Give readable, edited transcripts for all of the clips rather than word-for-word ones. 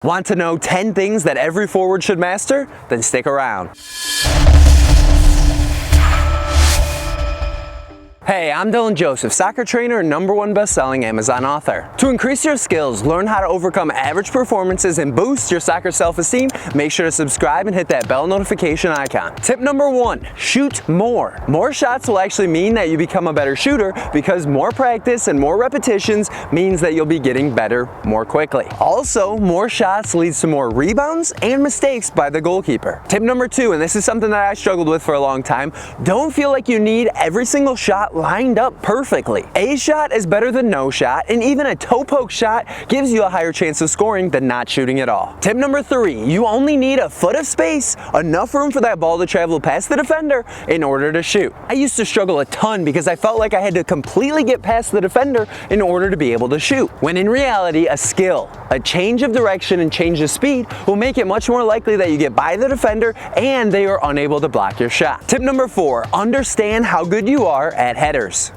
Want to know 10 things that every forward should master? Then stick around. Hey, I'm Dylan Joseph, soccer trainer and #1 best-selling Amazon author. To increase your skills, learn how to overcome average performances, and boost your soccer self-esteem, make sure to subscribe and hit that bell notification icon. Tip number 1, shoot more. More shots will actually mean that you become a better shooter because more practice and more repetitions means that you'll be getting better more quickly. Also, more shots leads to more rebounds and mistakes by the goalkeeper. Tip number 2, and this is something that I struggled with for a long time, don't feel like you need every single shot lined up perfectly. A shot is better than no shot, and even a toe poke shot gives you a higher chance of scoring than not shooting at all. Tip number 3, you only need a foot of space, enough room for that ball to travel past the defender in order to shoot. I used to struggle a ton because I felt like I had to completely get past the defender in order to be able to shoot, when in reality a skill, a change of direction and change of speed will make it much more likely that you get by the defender and they are unable to block your shot. Tip number 4, understand how good you are at headers.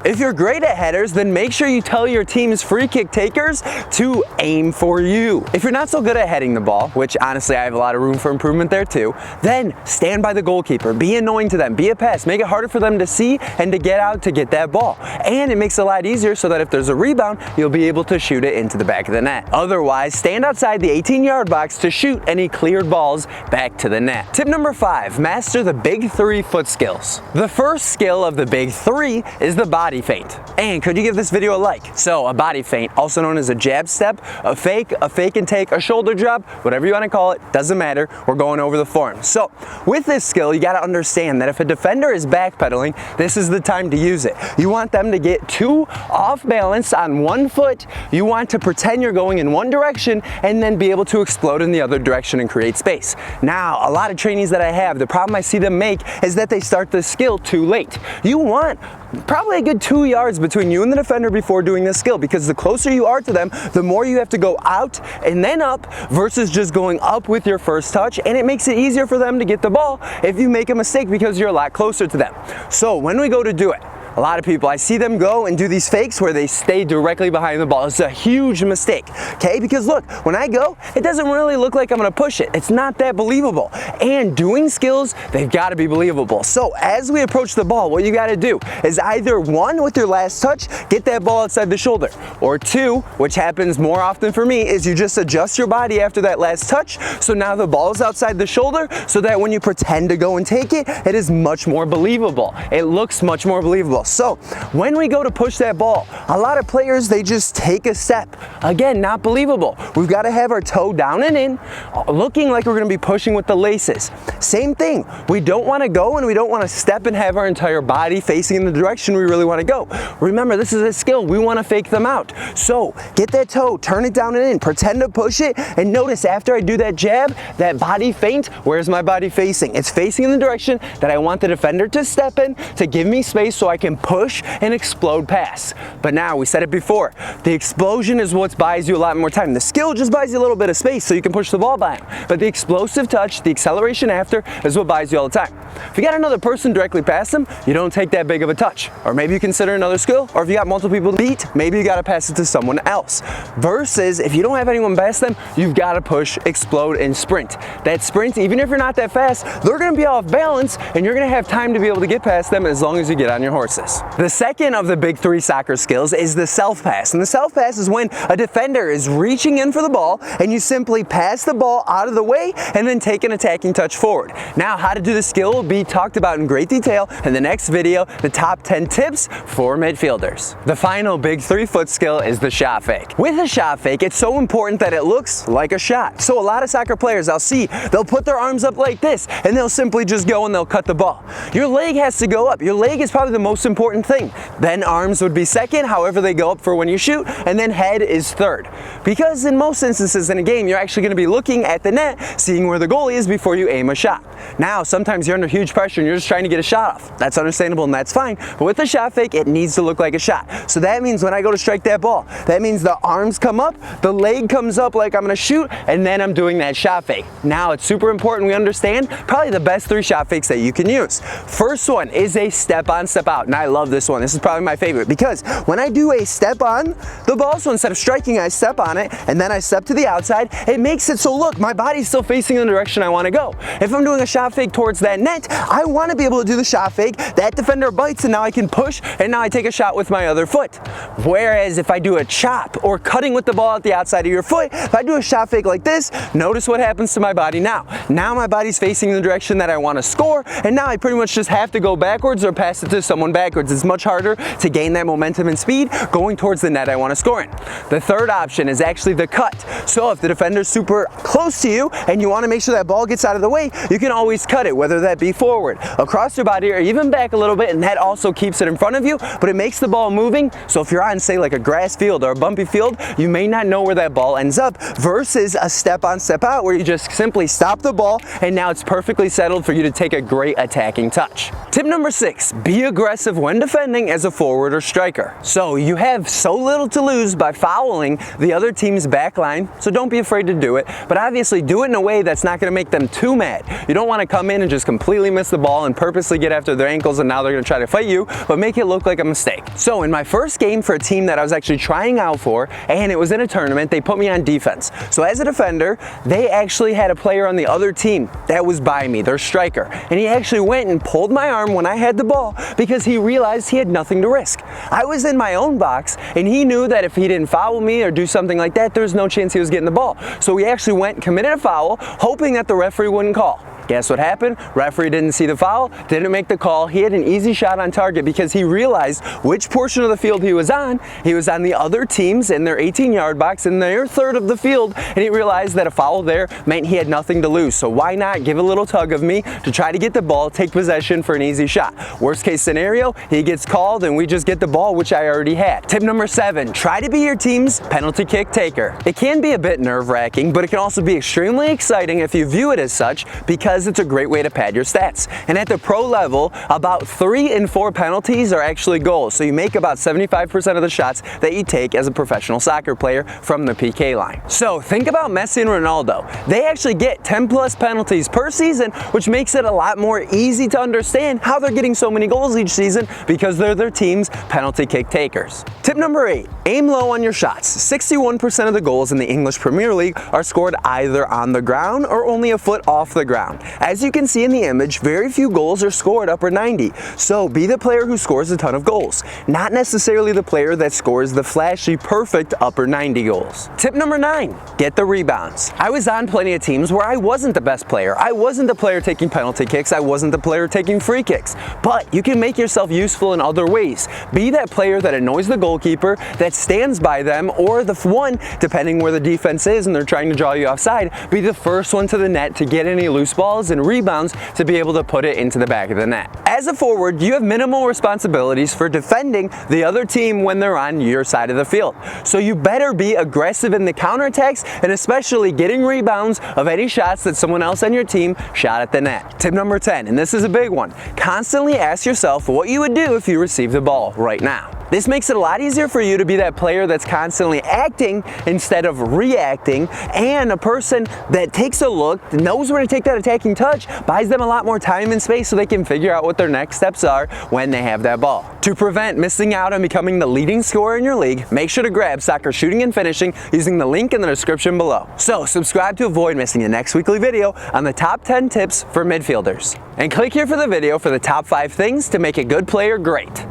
If you're great at headers, then make sure you tell your team's free kick takers to aim for you. If you're not so good at heading the ball, which honestly I have a lot of room for improvement there too, then stand by the goalkeeper, be annoying to them, be a pest, make it harder for them to see and to get out to get that ball. And it makes it a lot easier so that if there's a rebound, you'll be able to shoot it into the back of the net. Otherwise, stand outside the 18-yard box to shoot any cleared balls back to the net. Tip number 5, master the big 3 foot skills. The first skill of the big 3 is the body feint. And could you give this video a like? So a body feint, also known as a jab step, a fake and take, a shoulder drop, whatever you want to call it, doesn't matter. We're going over the form. So with this skill, you got to understand that if a defender is backpedaling, this is the time to use it. You want them to get too off balance on one foot. You want to pretend you're going in one direction and then be able to explode in the other direction and create space. Now, a lot of trainees that I have, the problem I see them make is that they start this skill too late. You want probably a good 2 yards between you and the defender before doing this skill, because the closer you are to them, the more you have to go out and then up versus just going up with your first touch, and it makes it easier for them to get the ball if you make a mistake because you're a lot closer to them. So when we go to do it, a lot of people, I see them go and do these fakes where they stay directly behind the ball. It's a huge mistake, okay? Because look, when I go, it doesn't really look like I'm gonna push it. It's not that believable. And doing skills, they've gotta be believable. So as we approach the ball, what you gotta do is either 1, with your last touch, get that ball outside the shoulder, or 2, which happens more often for me, is you just adjust your body after that last touch, so now the ball is outside the shoulder, so that when you pretend to go and take it, it is much more believable. It looks much more believable. So when we go to push that ball, a lot of players, they just take a step. Again, not believable. We've got to have our toe down and in, looking like we're going to be pushing with the laces. Same thing. We don't want to go and we don't want to step and have our entire body facing in the direction we really want to go. Remember, this is a skill. We want to fake them out. So get that toe, turn it down and in, pretend to push it, and notice after I do that jab, that body feint, where's my body facing? It's facing in the direction that I want the defender to step in to give me space so I can push and explode pass. But now, we said it before, the explosion is what buys you a lot more time. The skill just buys you a little bit of space so you can push the ball by him. But the explosive touch, the acceleration after, is what buys you all the time. If you got another person directly past them, you don't take that big of a touch. Or maybe you consider another skill, or if you got multiple people to beat, maybe you gotta pass it to someone else. Versus, if you don't have anyone past them, you've gotta push, explode, and sprint. That sprint, even if you're not that fast, they're gonna be off balance, and you're gonna have time to be able to get past them as long as you get on your horses. The second of the big 3 soccer skills is the self pass. And the self pass is when a defender is reaching in for the ball and you simply pass the ball out of the way and then take an attacking touch forward. Now, how to do this skill will be talked about in great detail in the next video, the top 10 tips for midfielders. The final big 3 foot skill is the shot fake. With a shot fake, it's so important that it looks like a shot. So a lot of soccer players I'll see, they'll put their arms up like this and they'll simply just go and they'll cut the ball. Your leg has to go up. Your leg is probably the most important thing. Then arms would be second, however they go up for when you shoot, and then head is third. Because in most instances in a game, you're actually going to be looking at the net, seeing where the goalie is before you aim a shot. Now, sometimes you're under huge pressure and you're just trying to get a shot off. That's understandable and that's fine, but with the shot fake, it needs to look like a shot. So that means when I go to strike that ball, that means the arms come up, the leg comes up like I'm going to shoot, and then I'm doing that shot fake. Now, it's super important we understand probably the best 3 shot fakes that you can use. First one is a step on, step out. Now, I love this one. This is probably my favorite because when I do a step on the ball, so instead of striking, I step on it and then I step to the outside, it makes it so look, my body's still facing in the direction I want to go. If I'm doing a shot fake towards that net, I want to be able to do the shot fake, that defender bites, and now I can push, and now I take a shot with my other foot. Whereas if I do a chop or cutting with the ball at the outside of your foot, if I do a shot fake like this, notice what happens to my body now. Now my body's facing in the direction that I want to score, and now I pretty much just have to go backwards or pass it to someone backwards. It's much harder to gain that momentum and speed going towards the net I want to score in. The third option is actually the cut. So if the defender's super close to you and you want to make sure that ball gets out of the way, you can always cut it, whether that be forward, across your body, or even back a little bit, and that also keeps it in front of you, but it makes the ball moving. So if you're on, say, like a grass field or a bumpy field, you may not know where that ball ends up, versus a step on, step out, where you just simply stop the ball and now it's perfectly settled for you to take a great attacking touch. Tip number 6, be aggressive when defending as a forward or striker. So you have so little to lose by fouling the other team's back line, so don't be afraid to do it, but obviously do it in a way that's not going to make them too mad. You don't want to come in and just completely miss the ball and purposely get after their ankles and now they're going to try to fight you, but make it look like a mistake. So in my first game for a team that I was actually trying out for, and it was in a tournament, they put me on defense. So as a defender, they actually had a player on the other team that was by me, their striker, and he actually went and pulled my arm when I had the ball because he realized he had nothing to risk. I was in my own box and he knew that if he didn't foul me or do something like that, there was no chance he was getting the ball. So he actually went and committed a foul, hoping that the referee wouldn't call. Guess what happened? Referee didn't see the foul, didn't make the call. He had an easy shot on target because he realized which portion of the field he was on. He was on the other teams in their 18-yard box in their third of the field, and he realized that a foul there meant he had nothing to lose. So why not give a little tug of me to try to get the ball, take possession for an easy shot. Worst case scenario, he gets called and we just get the ball, which I already had. Tip number 7, try to be your team's penalty kick taker. It can be a bit nerve-wracking, but it can also be extremely exciting if you view it as such, because it's a great way to pad your stats. And at the pro level, about 3 in 4 penalties are actually goals. So you make about 75% of the shots that you take as a professional soccer player from the PK line. So think about Messi and Ronaldo. They actually get 10 plus penalties per season, which makes it a lot more easy to understand how they're getting so many goals each season, because they're their team's penalty kick takers. Tip number 8, aim low on your shots. 61% of the goals in the English Premier League are scored either on the ground or only a foot off the ground. As you can see in the image, very few goals are scored upper 90. So be the player who scores a ton of goals, not necessarily the player that scores the flashy, perfect upper 90 goals. Tip number 9, get the rebounds. I was on plenty of teams where I wasn't the best player. I wasn't the player taking penalty kicks. I wasn't the player taking free kicks. But you can make yourself useful in other ways. Be that player that annoys the goalkeeper, that stands by them, or the one, depending where the defense is and they're trying to draw you offside, be the first one to the net to get any loose balls and rebounds to be able to put it into the back of the net. As a forward, you have minimal responsibilities for defending the other team when they're on your side of the field. So you better be aggressive in the counterattacks, and especially getting rebounds of any shots that someone else on your team shot at the net. Tip number 10, and this is a big one, constantly ask yourself what you would do if you received the ball right now. This makes it a lot easier for you to be that player that's constantly acting instead of reacting, and a person that takes a look, knows where to take that attacking touch, buys them a lot more time and space so they can figure out what their next steps are when they have that ball. To prevent missing out on becoming the leading scorer in your league, make sure to grab Soccer Shooting and Finishing using the link in the description below. So subscribe to avoid missing the next weekly video on the top 10 tips for midfielders. And click here for the video for the top 5 things to make a good player great.